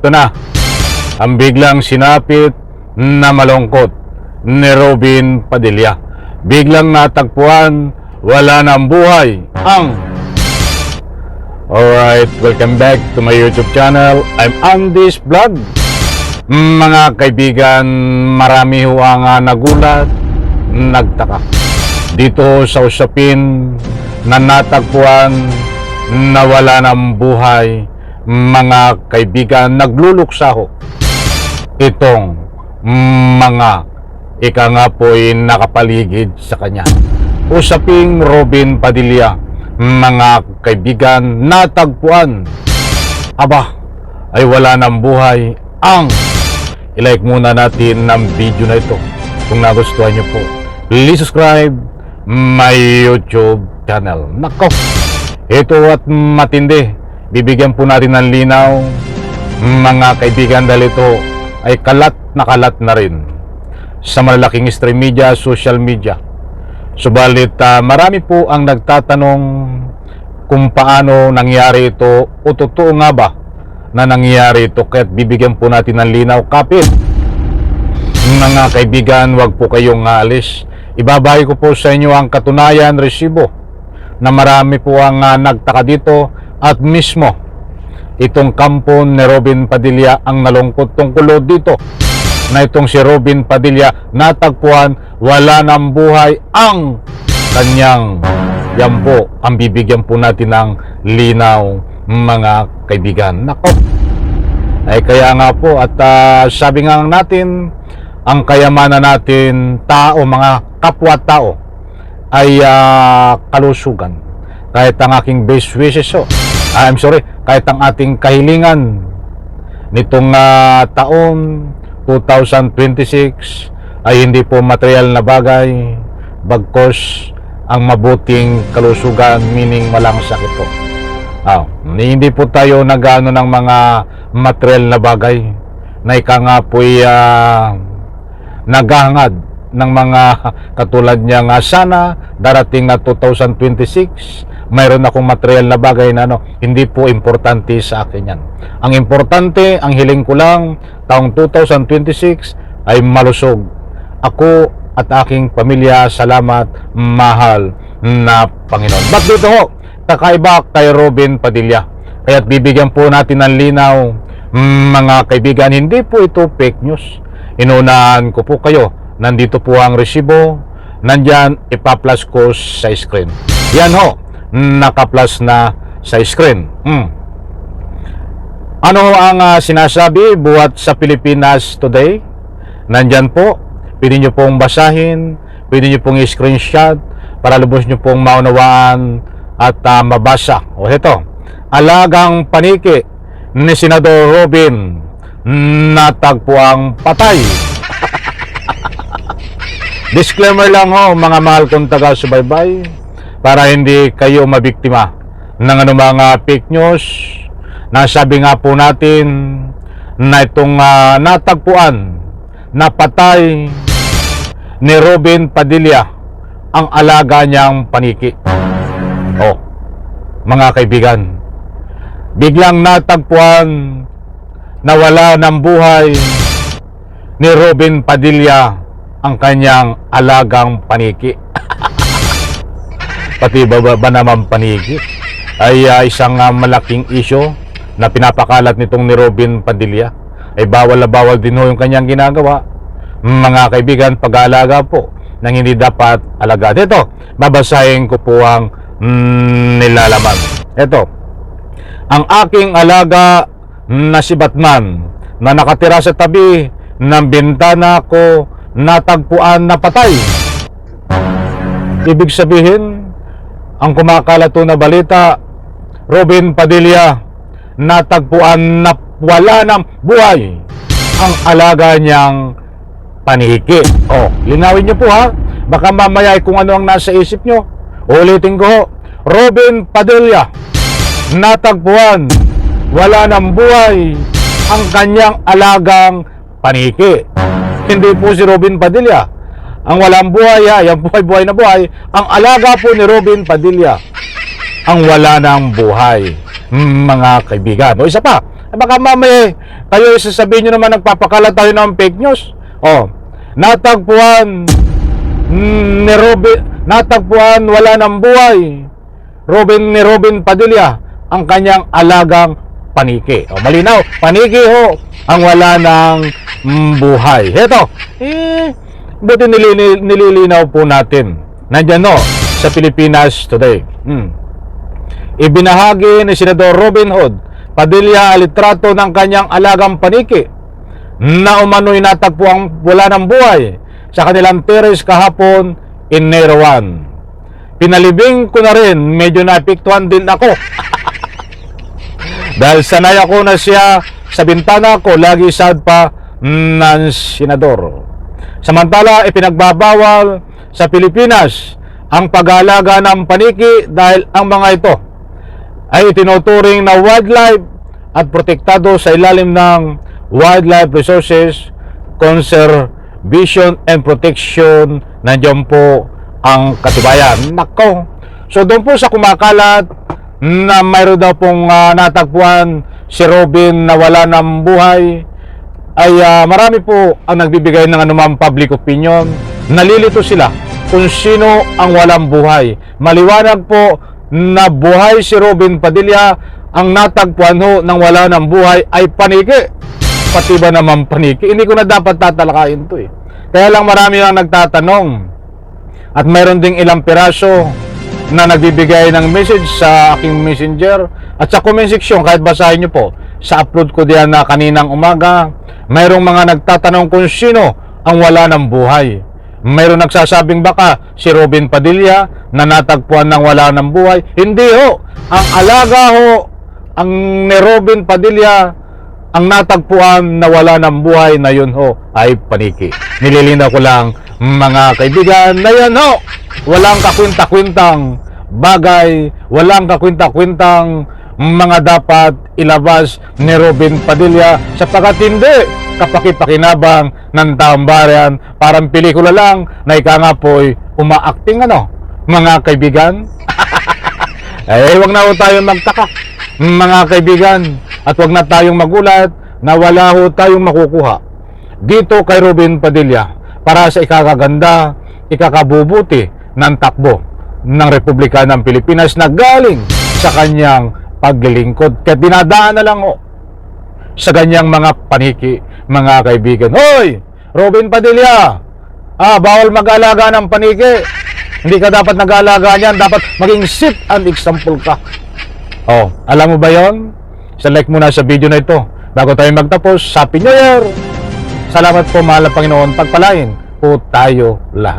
Ito na, ang biglang sinapit na malungkot ni Robin Padilla. Biglang natagpuan, wala ng buhay ang... Alright, welcome back to my YouTube channel. I'm Andy's Vlog. Mga kaibigan, marami ho ang nagulat, nagtaka dito sa usapin na natagpuan na wala ng buhay. Mga kaibigan, nagluluksa ho itong mga ika nga po'y nakapaligid sa kanya. Usaping Robin Padilla, mga kaibigan, natagpuan aba ay wala ng buhay ang... I-like muna natin ng video na ito kung nagustuhan nyo po. Please subscribe my YouTube channel. Nako, ito at matindi. Bibigyan po natin ng linaw, mga kaibigan, dahil ito ay kalat na rin sa malalaking stream media, social media. Subalit marami po ang nagtatanong kung paano nangyari ito o totoo nga ba na nangyari ito, kaya't bibigyan po natin ng linaw. Kapit, mga kaibigan, wag po kayong alis. Ibabahay ko po sa inyo ang katunayan, resibo, na marami po ang nagtaka dito at mismo itong kampo ni Robin Padilla ang nalungkot tungkol dito na itong si Robin Padilla natagpuan wala ng buhay ang kanyang... Yan po ang bibigyan po natin ng linaw, mga kaibigan. Nako, ay kaya nga po at sabi nga natin, ang kayamanan natin tao, mga kapwa-tao ay kalusugan. Kahit ang aking best wishes, kahit ang ating kahilingan nitong taon 2026 ay hindi po material na bagay, bagkos ang mabuting kalusugan, meaning walang sakit po. Hindi po tayo nagano ng mga material na bagay na ika nga po'y naghahangad ng mga katulad niya nga, sana darating na 2026 mayroon akong material na bagay na hindi po importante sa akin yan. Ang importante, ang hiling ko lang taong 2026 ay malusog ako at aking pamilya. Salamat, mahal na Panginoon. Ba't dito ho, kakaiba kay Robin Padilla? Kaya't bibigyan po natin ng linaw, mga kaibigan. Hindi po ito fake news. Inunahan ko po kayo. Nandito po ang resibo. Nandyan, ipa-plus ko sa screen. Yan ho, naka-plus na sa screen. Ano ang sinasabi buhat sa Pilipinas Today? Nandyan po. Pwede nyo pong basahin, pwede nyo pong i-screenshot para lubos nyo pong maunawaan at mabasa. O ito, alagang paniki ni Senador Robin natagpuang patay. Disclaimer lang ho, mga mahal kong taga-subaybay, para hindi kayo mabiktima ng anumang fake news. Nasabi nga po natin na itong natagpuan na patay ni Robin Padilla ang alaga niyang paniki. Mga kaibigan, biglang natagpuan na wala ng buhay ni Robin Padilla ang kanyang alagang paniki. Pati ba naman paniki ay isang malaking issue na pinapakalat nitong ni Robin Padilla. Ay bawal na bawal din ho yung kanyang ginagawa, mga kaibigan, pag-aalaga po ng hindi dapat alagaan. Ito, babasahin ko po ang nilalaman. Ito, ang aking alaga na si Batman na nakatira sa tabi ng bintana ko natagpuan na patay. Ibig sabihin, ang kumakalato na balita, Robin Padilla natagpuan na wala ng buhay ang alaga niyang paniki. Linawin niyo po ha, baka mamaya kung ano ang nasa isip niyo. Ulitin ko, Robin Padilla natagpuan wala ng buhay ang kanyang alagang paniki. Hindi po si Robin Padilla ang walang buhay, yung buhay na buhay. Ang alaga po ni Robin Padilla ang wala ng buhay, mga kaibigan. O isa pa, Baka mamaya kayo isasabihin nyo naman nagpapakala tayo ng fake news. Oh, natagpuan ni natagpuan wala ng buhay ni Robin Padilla ang kanyang alagang paniki. O, malinaw, paniki ho ang wala ng buhay. Heto, buti nililinaw po natin. Nandyan no, sa Pilipinas Today. Ibinahagi ni Senador Robin Hood Padilla ang litrato ng kanyang alagang paniki na umano'y natagpuang wala ng buhay sa kanilang terrace kahapon in Enero 1. Pinalibing ko na rin, medyo naapektuhan din ako. Dahil sanay ako na siya sa bintana ko, lagi sad pa ng senador. Samantala, ipinagbabawal sa Pilipinas ang pag-aalaga ng paniki dahil ang mga ito ay itinuturing na wildlife at protektado sa ilalim ng Wildlife Resources Conservation and Protection. Nandiyan po ang katibayan. Nako. So doon po sa kumakalat na mayroon daw pong natagpuan si Robin na wala ng buhay, ay marami po ang nagbibigay ng anumang public opinion. Nalilito sila kung sino ang walang buhay. Maliwanag po na buhay si Robin Padilla, ang natagpuan ho ng wala ng buhay ay paniki. Pati ba naman paniki? Hindi ko na dapat tatalakayin to eh. Kaya lang marami lang nagtatanong. At mayroon ding ilang piraso na nagbibigay ng message sa aking messenger at sa comment section, kahit basahin nyo po sa upload ko diyan na kaninang umaga. Mayroong mga nagtatanong kung sino ang wala ng buhay. Mayroong nagsasabing baka si Robin Padilla na natagpuan ng wala ng buhay. Hindi ho. Ang alaga ho, ang ni Robin Padilla, ang natagpuan na wala ng buhay na yun ho ay paniki. Nililinaw ko lang mga kaibigan na yan ho. Walang kakwinta-kwintang bagay, walang kakwinta-kwintang mga dapat ilabas ni Robin Padilla sapagkat hindi kapakipakinabang ng taong bayan. Parang pelikula lang na ika nga po'y umaacting mga kaibigan. Wag na ho tayong magtaka mga kaibigan, at wag na tayong magulat na wala ho tayong makukuha dito kay Robin Padilla para sa ikakaganda, ikakabubuti ng takbo ng Republika ng Pilipinas na galing sa kanyang paglilingkod. Kaya dinadaan na lang ho sa ganyang mga paniki, mga kaibigan. Hoy! Robin Padilla! Bawal mag-alaga ng paniki. Hindi ka dapat nag-alaga niyan. Dapat maging set and example ka. Alam mo ba yon? Like muna sa video na ito. Bago tayo magtapos, Happy New Year! Salamat po, mahal na Panginoon. Pagpalain po tayo lahat.